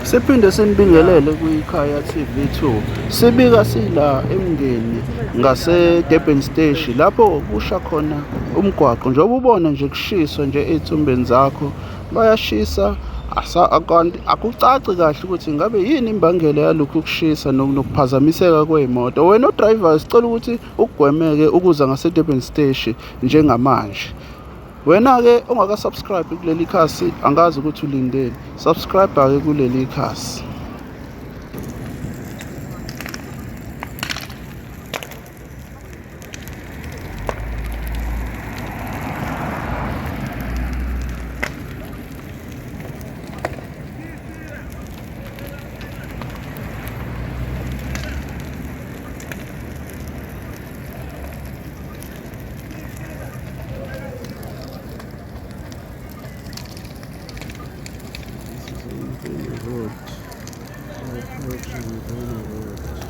Siphinde sinibingelele kwiKhaya TV2. Sibika sila eMngeni ngase-Durban Stage lapho kusha khona umgwaqo. Njengoba ubona nje kushiswa nje ey'thumbeni zakho, bayashisa akucaci kahle ukuthi ngabe yini imbangela yalokhu kushisa nokuphazamiseka kwey'moto. Wena odrayivayo sicela ukuthi ukugwemeke ukuza ngase-Durban Stage njengamanje. Wena-ke ongaka-subscribe kuleli khasi, angazi ukuthi ulindeni. Subscribe-ke kuleli khasi. Road. Approaching Road.